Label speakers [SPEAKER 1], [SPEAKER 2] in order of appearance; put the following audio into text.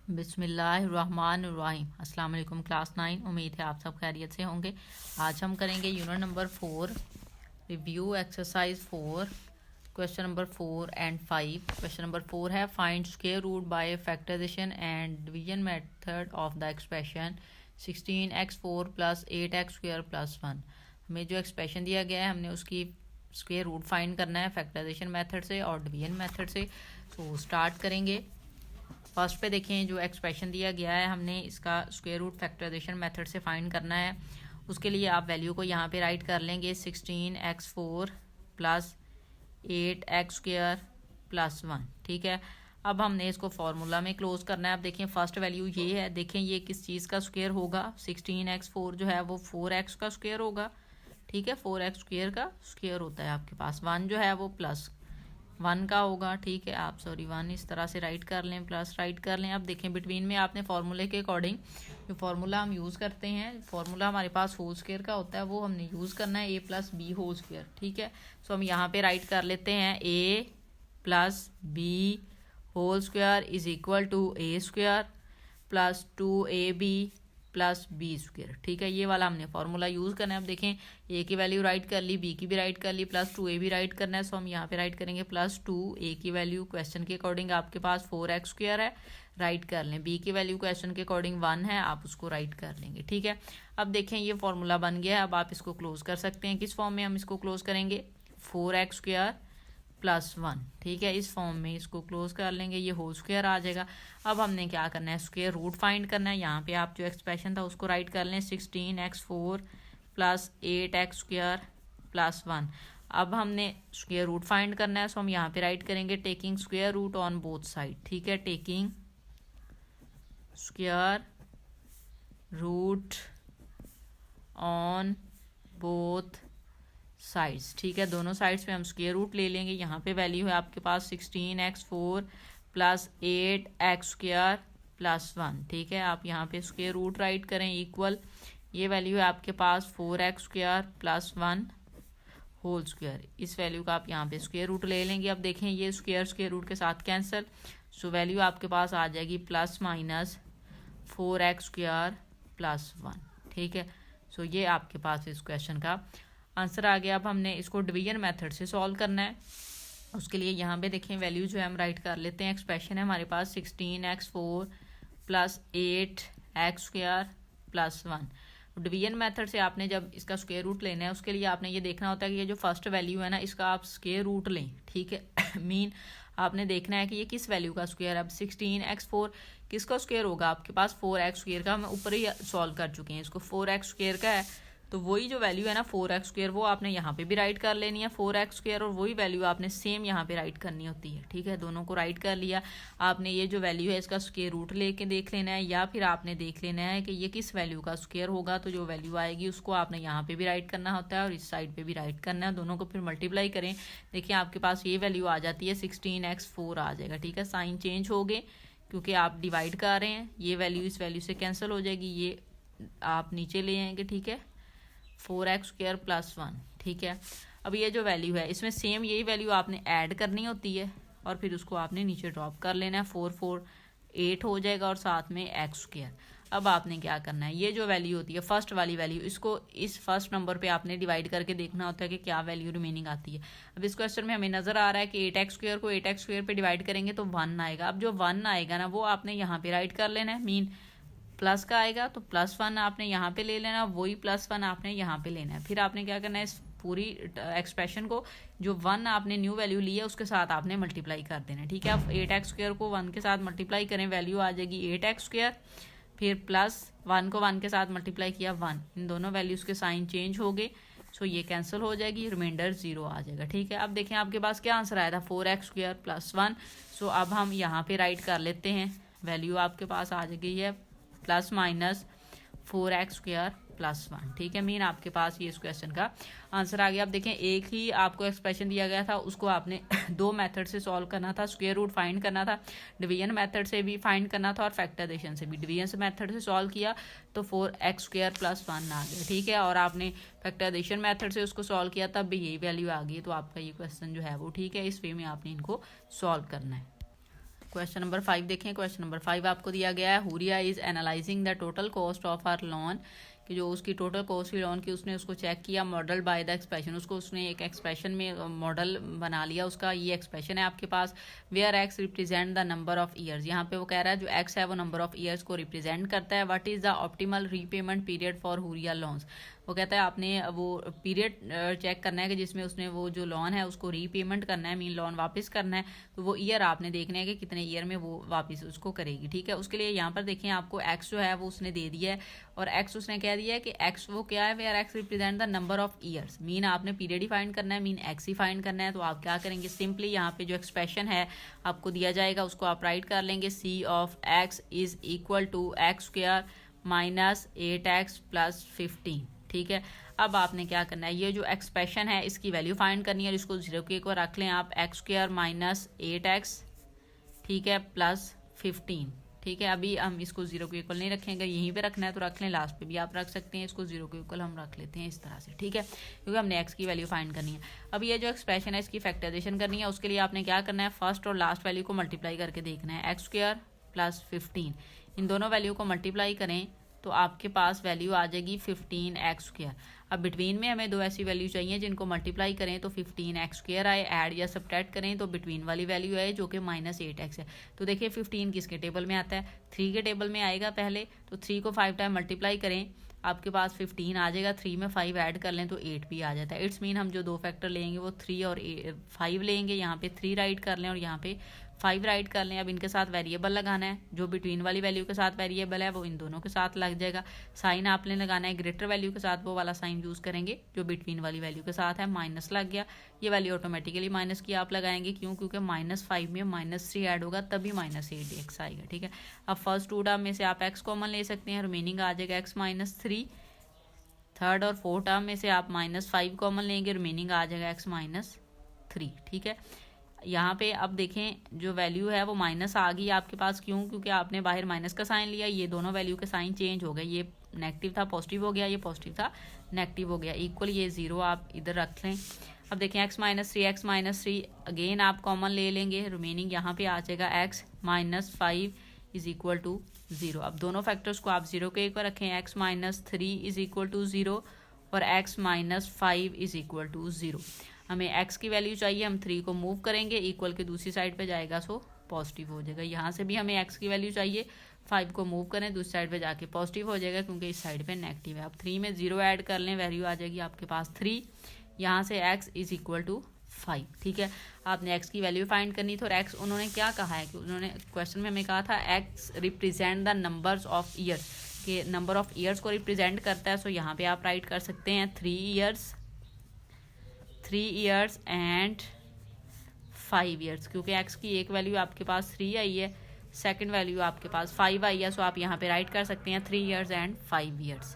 [SPEAKER 1] बिस्मिल्लाहिर्रहमानिर्रहीम। अस्सलाम वालेकुम क्लास 9। उम्मीद है आप सब खैरियत से होंगे। आज हम करेंगे unit number 4 review exercise 4 question number 4 and 5। Question number 4 है find square root by factorisation and division method of the expression 16x4 plus 8x² plus 1। हमें जो एक्सप्रेशन दिया गया है हमने उसकी स्क्वायर रूट फाइंड करना है फैक्टराइजेशन मेथड से और डिवीजन मेथड से। तो स्टार्ट करेंगे। फर्स्ट पे देखें जो एक्सप्रेशन दिया गया है हमने इसका स्क्वायर रूट फैक्टराइजेशन मेथड से फाइंड करना है। उसके लिए आप वैल्यू को यहाँ पे राइट कर लेंगे 16x4 प्लस 8x² प्लस 1। ठीक है, अब हमने इसको फॉर्मूला में क्लोज करना है। अब देखें फर्स्ट वैल्यू ये है, देखें ये किस चीज़ का स्क्वायर होगा। 16x4 जो है वो 4x का स्क्वायर होगा। ठीक है, 4x² का स्क्वायर होता है आपके पास। 1 जो है वो प्लस 1 का होगा। ठीक है, आप 1 इस तरह से राइट कर लें, प्लस राइट कर लें। अब देखें बिटवीन में आपने फार्मूले के अकॉर्डिंग जो फार्मूला हम यूज़ करते हैं, फार्मूला हमारे पास होल स्क्वायर का होता है, वो हमने यूज़ करना है a plus b whole square. ठीक है, सो हम यहाँ पे राइट कर लेते हैं a plus b whole square is equal to a square plus 2ab plus b square. ठीक है, ये वाला हमने फार्मूला यूज़ करना है। अब देखें ए की वैल्यू राइट कर ली, बी की भी राइट कर ली, प्लस 2a भी राइट करना है। सो हम यहाँ पे राइट करेंगे प्लस 2a की वैल्यू क्वेश्चन के अकॉर्डिंग आपके पास 4x² है, राइट कर लें। बी की वैल्यू क्वेश्चन के अकॉर्डिंग 1 है, आप उसको राइट कर लेंगे। ठीक है, अब देखें ये फार्मूला बन गया है। अब आप इसको क्लोज कर सकते हैं। किस फॉर्म में हम इसको क्लोज करेंगे? 4x² plus 1। ठीक है, इस फॉर्म में इसको क्लोज कर लेंगे, ये होल स्क्वायर आ जाएगा। अब हमने क्या करना है, स्क्वायर रूट फाइंड करना है। यहाँ पे आप जो एक्सप्रेशन था उसको राइट कर लें 16x4 प्लस 8x² प्लस 1। अब हमने स्क्वायर रूट फाइंड करना है, सो हम यहाँ पे राइट करेंगे taking square root on both side. ठीक है, taking square root on both sides. ठीक है, दोनों साइड्स पे हम स्क्वायर रूट ले लेंगे। यहाँ पे वैल्यू है आपके पास 16x4 प्लस 8x² प्लस 1। ठीक है, आप यहाँ पे स्क्वायर रूट राइट करें इक्वल, ये वैल्यू है आपके पास 4x² प्लस 1 होल स्क्वायर। इस वैल्यू का आप यहाँ पे स्क्वायर रूट ले लेंगे। अब देखें ये स्क्वायर रूट के साथ कैंसिल, सो वैल्यू आपके पास आ जाएगी प्लस माइनस 4x² प्लस 1। ठीक है, सो ये आपके पास इस क्वेश्चन का आंसर आ गया। अब हमने इसको डिवीजन मेथड से सॉल्व करना है। उसके लिए यहाँ पे देखें वैल्यू जो है हम राइट कर लेते हैं। एक्सप्रेशन है हमारे पास 16x4 plus 8x² plus 1। Division method से आपने जब इसका स्क्वायर रूट लेना है उसके लिए आपने ये देखना होता है कि ये जो फर्स्ट वैल्यू है ना इसका आप स्क्वायर रूट लें। ठीक है मीन आपने देखना है कि ये किस वैल्यू का स्क्वायर है। अब 16x4 किसका स्क्वायर होगा? आपके पास 4x² का, हम ऊपर ही सॉल्व कर चुके हैं इसको। 4x² का है तो वही जो वैल्यू है ना 4x² वो आपने यहाँ पे भी राइट कर लेनी है 4x² और वही वैल्यू आपने सेम यहाँ पे राइट करनी होती है। ठीक है, दोनों को राइट कर लिया। आपने ये जो वैल्यू है इसका स्क्वायर रूट लेके देख लेना है या फिर आपने देख लेना है कि ये किस वैल्यू का स्क्वायर होगा। तो जो वैल्यू आएगी उसको आपने यहाँ पे भी राइट करना होता है और इस साइड पे भी राइट करना है। दोनों को फिर मल्टीप्लाई करें, देखिए आपके पास ये वैल्यू आ जाती है 16x4 आ जाएगा। ठीक है, साइन चेंज हो गए क्योंकि आप डिवाइड कर रहे हैं। ये वैल्यू इस वैल्यू से कैंसिल हो जाएगी, ये आप नीचे ले आएंगे। ठीक है, 4x² प्लस 1। ठीक है, अब ये जो वैल्यू है इसमें सेम यही वैल्यू आपने ऐड करनी होती है और फिर उसको आपने नीचे ड्रॉप कर लेना है। 4 4 8 हो जाएगा और साथ में x²। अब आपने क्या करना है, ये जो वैल्यू होती है फर्स्ट वाली वैल्यू, इसको इस फर्स्ट नंबर पे आपने डिवाइड करके देखना होता है कि क्या वैल्यू रिमेनिंग आती है। अब इस क्वेश्चन में हमें नजर आ रहा है कि 8x² को 8x² पे डिवाइड करेंगे तो 1 आएगा। अब जो 1 आएगा ना वो आपने यहाँ पे राइट कर लेना है। मीन प्लस का आएगा तो प्लस 1 आपने यहाँ पे ले लेना, वही प्लस 1 आपने यहाँ पे लेना है। फिर आपने क्या करना है, इस पूरी एक्सप्रेशन को जो 1 आपने न्यू वैल्यू ली है उसके साथ आपने मल्टीप्लाई कर देना है। ठीक है, आप 8x² को 1 के साथ मल्टीप्लाई करें, वैल्यू आ जाएगी 8x²। फिर प्लस 1 को 1 के साथ मल्टीप्लाई किया 1, इन दोनों वैल्यूज के साइन चेंज हो गए, सो ये कैंसिल हो जाएगी, रिमाइंडर 0 आ जाएगा। ठीक है, अब देखें आपके पास क्या आंसर आया था 4x² प्लस 1। सो अब हम यहाँ पे राइट कर लेते हैं, वैल्यू आपके पास आ गई है प्लस माइनस 4x² प्लस 1। ठीक है, मीन आपके पास ये इस क्वेश्चन का आंसर आ गया। अब देखें एक ही आपको एक्सप्रेशन दिया गया था, उसको आपने दो मेथड से सॉल्व करना था। स्क्वायर रूट फाइंड करना था, डिवीजन मेथड से भी फाइंड करना था और फैक्टराइजेशन से भी। डिवीजन मेथड से सॉल्व किया तो 4x² प्लस 1 आ गया। ठीक है, और आपने फैक्टराइजेशन मेथड से उसको सॉल्व किया तब भी यही वैल्यू आ गई। तो आपका ये क्वेश्चन जो है वो ठीक है, इस वे में आपने इनको सॉल्व करना है। क्वेश्चन नंबर 5 देखें। क्वेश्चन नंबर 5 आपको दिया गया है, Huriya is analysing the total cost of our loan, कि जो उसकी टोटल कॉस्ट हुई लोन की उसने उसको चेक किया, मॉडल बाय द एक्सप्रेशन, उसको उसने एक एक्सप्रेशन में मॉडल बना लिया उसका। ये एक्सप्रेशन है आपके पास, where x represent the number of years, यहाँ पे वो कह रहा है जो एक्स है वो नंबर ऑफ ईयर्स को रिप्रेजेंट करता है। What is the optimal repayment period for Huriya loans, वो कहता है आपने वो पीरियड चेक करना है कि जिसमें उसने वो जो लोन है उसको रीपेमेंट करना है, मीन लोन वापस करना है, तो वो ईयर आपने देखना है कि कितने ईयर में वो वापस उसको करेगी। ठीक है, उसके लिए यहाँ पर देखें आपको एक्स जो है वो उसने दे दिया है, और एक्स उसने कह दिया है कि एक्स वो क्या है, where x represent the number of years, mean आपने पीरियड ही फाइंड करना है, मीन एक्स ही फाइंड करना है। तो आप क्या करेंगे, सिंपली यहाँ पे जो एक्सप्रेशन है आपको दिया जाएगा उसको आप राइट कर लेंगे, C of x is equal to x square minus 8x plus 15। ठीक है, अब आपने क्या करना है, ये जो एक्सप्रेशन है इसकी वैल्यू फाइंड करनी है, और इसको 0 के ऊपर रख लें आप, एक्स स्क्वायर माइनस 8x, ठीक है, प्लस 15। ठीक है, अभी हम इसको 0 के इक्वल नहीं रखेंगे, यहीं पे रखना है तो रख लें, लास्ट पे भी आप रख सकते हैं, इसको 0 के इक्वल हम रख लेते हैं इस तरह से। ठीक है, क्योंकि हमने x की वैल्यू फाइंड करनी है। अब ये जो एक्सप्रेशन है इसकी फैक्टराइजेशन करनी है, उसके लिए आपने क्या करना है, फर्स्ट और लास्ट वैल्यू को मल्टीप्लाई करके देखना है, एक्स स्क्वायर प्लस 15, इन दोनों वैल्यू को मल्टीप्लाई करें तो आपके पास वैल्यू आ जाएगी 15x स्क्वायर। अब बिटवीन में हमें दो ऐसी वैल्यू चाहिए जिनको मल्टीप्लाई करें तो 15x स्क्वायर आए, ऐड या सब्ट्रैक्ट करें तो बिटवीन वाली वैल्यू आए जो कि -8x है। तो देखिए 15 किसके टेबल में आता है, 3 के टेबल में आएगा पहले, तो 3 को 5 टाइम मल्टीप्लाई करें आपके पास 15 आ जाएगा, 3 में 5 ऐड कर लें तो 8 भी आ जाता है। इट्स मीन हम जो दो फैक्टर लेंगे वो 3 और 5 लेंगे, यहाँ पे 3 राइट कर लें और यहाँ पे 5 राइट कर लें। अब इनके साथ वेरिएबल लगाना है, जो बिटवीन वाली वैल्यू के साथ वेरिएबल है वो इन दोनों के साथ लग जाएगा। साइन आपने लगाना है ग्रेटर वैल्यू के साथ, वो वाला साइन यूज़ करेंगे जो बिटवीन वाली वैल्यू के साथ है, माइनस लग गया, ये वैल्यू ऑटोमेटिकली माइनस की आप लगाएंगे, क्यों, क्योंकि -5 में -3 ऐड होगा तभी -8x आएगा। ठीक है, अब फर्स्ट टू टर्म में से आप x कॉमन ले सकते हैं, रिमेनिंग आ जाएगा x -3, थर्ड और फोर्थ टर्म में से आप -5 कॉमन लेंगे, रिमेनिंग आ जाएगा x -3। ठीक है, यहाँ पे अब देखें जो वैल्यू है वो माइनस आ गई आपके पास, क्यों, क्योंकि आपने बाहर माइनस का साइन लिया, ये दोनों वैल्यू के साइन चेंज हो गए, ये नेगेटिव था पॉजिटिव हो गया, ये पॉजिटिव था नेगेटिव हो गया, इक्वल ये 0 आप इधर रख लें। अब देखें x -3 अगेन आप कॉमन ले लेंगे, रिमेनिंग यहाँ पे आ जाएगा x -5 इज इक्वल टू 0। अब दोनों फैक्टर्स को आप 0 के ऊपर रखें, x -3 इज इक्वल टू 0 और x -5 इज इक्वल टू 0। हमें x की वैल्यू चाहिए, हम 3 को मूव करेंगे, इक्वल के दूसरी साइड पे जाएगा सो पॉजिटिव हो जाएगा। यहाँ से भी हमें x की वैल्यू चाहिए, 5 को मूव करें दूसरी साइड पे जाके पॉजिटिव हो जाएगा, क्योंकि इस साइड पे नेगेटिव है। अब 3 में 0 ऐड कर लें, वैल्यू आ जाएगी आपके पास 3, यहाँ से x इज इक्वल टू 5। ठीक है, आपने x की वैल्यू फाइंड करनी थी, और x उन्होंने क्या कहा है कि उन्होंने क्वेश्चन में हमें कहा था x represent the numbers of years, के नंबर ऑफ ईयर्स को रिप्रेजेंट करता है। सो यहाँ पे आप राइट कर सकते हैं 3 ईयर्स एंड 5 ईयर्स, क्योंकि x की एक वैल्यू आपके पास 3 आई है, सेकंड वैल्यू आपके पास 5 आई है, सो आप यहाँ पे राइट कर सकते हैं 3 ईयर्स एंड 5 ईयर्स।